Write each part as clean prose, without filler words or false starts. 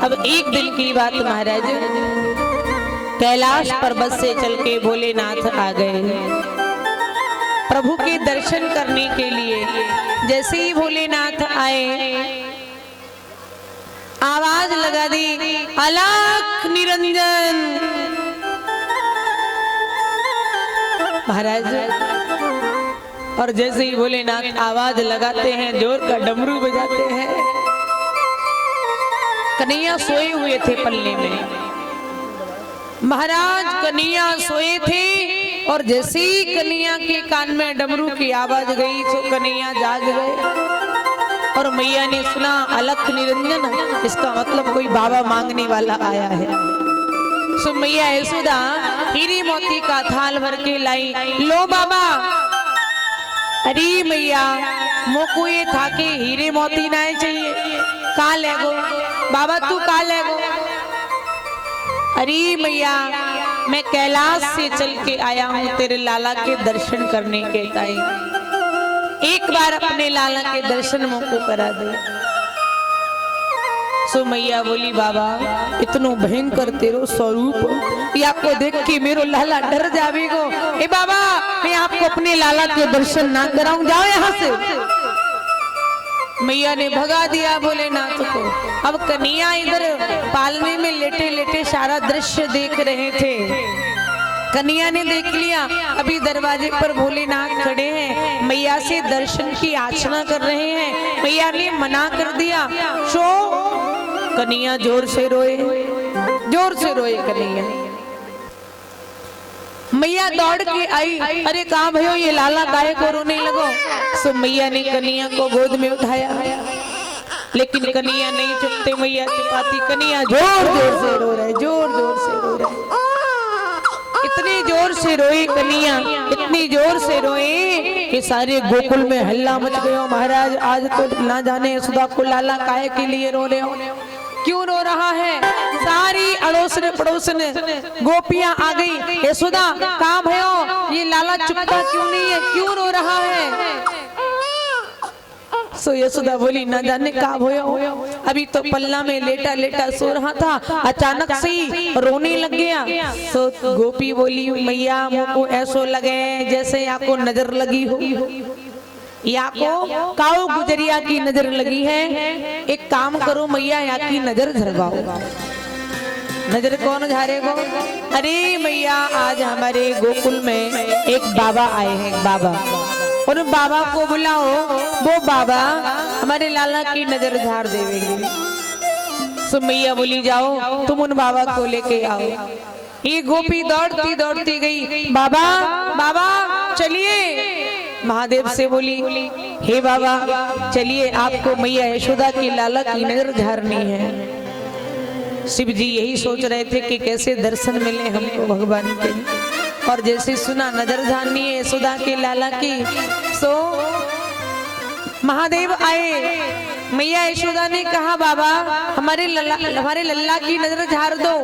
अब एक दिन की बात महाराज, कैलाश पर्वत से चल के भोलेनाथ आ गए प्रभु के दर्शन करने के लिए। जैसे ही भोलेनाथ आए आवाज लगा दी, अलख निरंजन। महाराज और जैसे ही भोलेनाथ आवाज लगाते हैं, जोर का डमरू बजाते हैं। कन्हैया सोए हुए थे पल्ले में, महाराज कन्हैया सोए थे और जैसे ही कन्हैया के कान में डमरू की आवाज गई तो कन्हैया जाग गए और मैया ने सुना अलख निरंजन, इसका मतलब कोई बाबा मांगने वाला आया है। सो मैया यशोदा हीरे मोती का थाल भर के लाई, लो बाबा। अरे मैया मोको ये था कि हीरे मोती ना चाहिए, कहाँ ले गो बाबा, तू कहाँ ले गो। अरे मैया मैं कैलाश से चल के आया हूँ तेरे लाला के दर्शन करने के टाइम, एक बार अपने लाला के दर्शन मुझको करा दे। सो मैया बोली, बाबा इतनो भयंकर तेरो स्वरूप, ये आपको देख के मेरो लाला डर जावेगो। ए बाबा मैं आपको अपने लाला के दर्शन ना कराऊं, जाओ यहाँ से। मैया ने भगा दिया भोलेनाथ को। अब कन्हैया इधर पालने में लेटे लेटे सारा दृश्य देख रहे थे। कन्हैया ने देख लिया, अभी दरवाजे पर भोलेनाथ खड़े हैं, मैया से दर्शन की याचना कर रहे हैं। मैया ने मना कर दिया, सो कन्हैया जोर से रोए, जोर से रोए कन्हैया। मैया दौड़ के आई, अरे कहाँ भयो ये लाला काहे को रोने लगो। सो मैया ने कन्हैया को गोद में उठाया, लेकिन कन्हैया नहीं चुपते, मैया चुपाती। कन्हैया जोर जोर से रो रहे, जोर जोर से रो रहे। इतनी जोर से रोई कन्हैया, इतनी जोर से रोए कि सारे गोकुल में हल्ला मच गया। महाराज आज तो ना जाने यशोदा को लाला काहे के लिए रो रहे हो, क्यों रो रहा है। सारी अड़ोसने पड़ोसने गोपियां आ गई, यशोदा कहाँ भयो, ये लाला चुपता क्यों नहीं है, क्यों रो रहा है। सो यशोदा बोली, ना जाने कहाँ भयो, अभी तो पल्ला में लेटा लेटा सो रहा था, अचानक से ही रोने लग गया। सो गोपी बोली, मैया मुझको ऐसो लगे जैसे आपको नजर लगी हो, या को काऊ गुजरिया की नजर लगी है। एक काम करो मैया, यहाँ की नजर झरवाओ। नजर कौन झारेगो। अरे मैया आज हमारे गोकुल में एक बाबा आए हैं, बाबा, उन बाबा को बुलाओ, वो बाबा हमारे लाला की नजर झाड़ देंगे। सो मैया बोली, जाओ तुम उन बाबा को लेके आओ। ये गोपी दौड़ती दौड़ती गई, बाबा बाबा चलिए। महादेव से बोली, हे बाबा चलिए, आपको मैया यशोदा की लाला की नजर झाड़नी है। शिव जी यही सोच रहे थे कि कैसे दर्शन मिले हमको भगवान के, और जैसे सुना नजर झाड़नी है यशोदा के लाला की, सो महादेव आए। मैया यशोदा ने कहा, बाबा हमारे लल्ला की नजर झाड़ दो।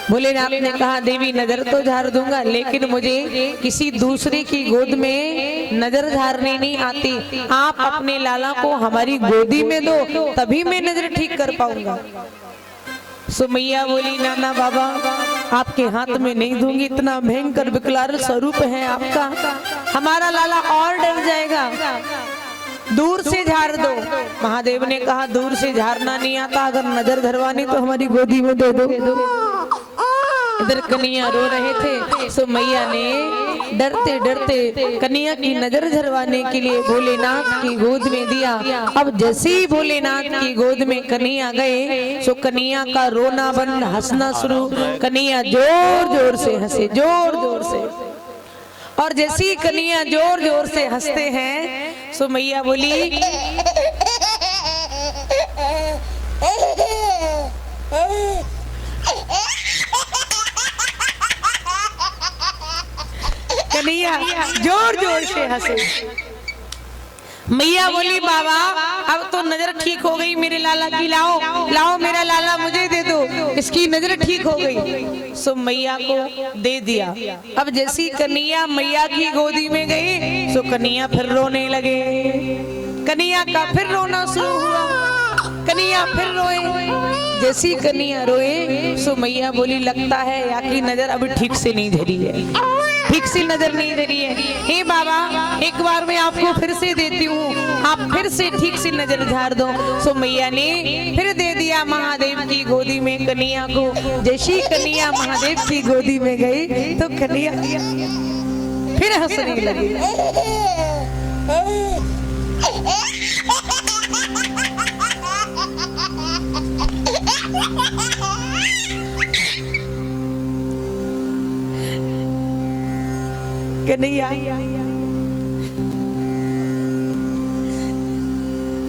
भोलेनाथ ने कहा, देवी नजर तो झाड़ दूंगा, लेकिन मुझे किसी दूसरे की गोद में नजर झाड़नी नहीं आती। आप अपने लाला को हमारी गोदी में दो, तभी मैं नजर ठीक कर पाऊंगा। सो मैया बोली, नाना बाबा आपके हाथ में नहीं दूंगी, इतना भयंकर विकराल स्वरूप है आपका, हमारा लाला और डर जाएगा, दूर से झाड़ दो। महादेव ने कहा, दूर से झाड़ना नहीं आता, अगर नजर धरवानी तो हमारी गोदी में दे दो। इधर कन्हैया रो रहे थे, सो मैया ने डरते डरते कन्हैया की नजर झरवाने के लिए भोलेनाथ की गोद में दिया। अब जैसे ही भोलेनाथ की गोद में कन्हैया गए, सो कन्हैया का रोना बंद, हंसना शुरू। कन्हैया जोर जोर से हंसे, जोर जोर से, और जैसे ही कन्हैया जोर जोर से हंसते हैं, सो मैया बोली, कन्हैया जोर जोर से हंसे। मैया बोली, बाबा अब तो नजर ठीक हो गई मेरे लाला की, लाओ लाओ मेरा लाला मुझे दे दो, इसकी नजर ठीक हो गई। सो मैया को दे दिया। अब जैसी कन्हैया मैया की गोदी में गई, सो कन्हैया फिर रोने लगे। कन्हैया का फिर रोना शुरू हुआ। कन्हैया फिर रोए। जैसी कन्हैया रोए सो मैया बोली लगता है या की नजर अभी ठीक से नहीं धरी है, ठीक से नजर नहीं धरी है। हे बाबा एक बार मैं आपको फिर से देती हूँ, आप फिर से ठीक से नजर झाड़ दो। सो मैया ने फिर दे दिया महादेव की गोदी में कन्हैया को। जैसी कन्हैया महादेव की गोदी में गई तो कन्हैया फिर हंसने लगी। कन्हैया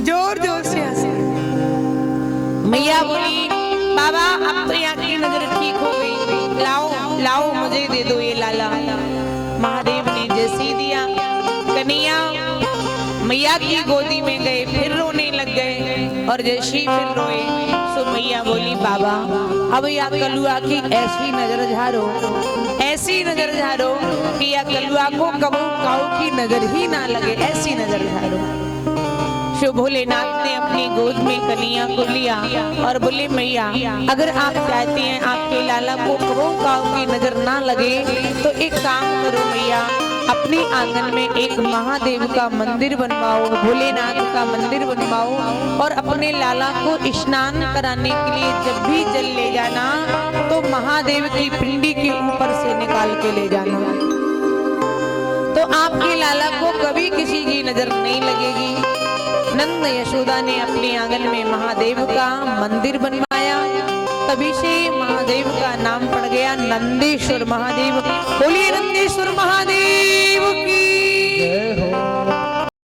जोर जोर से हंसे। मैया बोली बाबा अब तो यहाँ की नजर ठीक हो गई, लाओ लाओ मुझे दे दो ये लाला। महादेव ने जैसे दिया कन्हैया मैया की गोदी में गए, फिर रोने लग गए और जैसे फिर रोए सो मैया बोली बाबा अब या कलुआ की ऐसी नजर झाड़ो, ऐसी नजर झाड़ो कि या कलुआ को कबू काऊ की नजर ही ना लगे, ऐसी नजर झाड़ो। शिव भोलेनाथ ने अपनी गोद में कन्हैया को लिया और बोले मैया अगर आप चाहते हैं आपके लाला को कबू काऊ की नजर ना लगे तो एक काम करो मैया, अपने आंगन में एक महादेव का मंदिर बनवाओ, भोलेनाथ का मंदिर बनवाओ और अपने लाला को स्नान कराने के लिए जब भी जल ले जाना तो महादेव की पिंडी के ऊपर से निकाल के ले जाना, तो आपके लाला को कभी किसी की नजर नहीं लगेगी। नंद यशोदा ने अपने आंगन में महादेव का मंदिर बनवाया, तभी से महादेव का नाम पड़ गया नंदेश्वर महादेव। बोलिए नंदेश्वर महादेव की।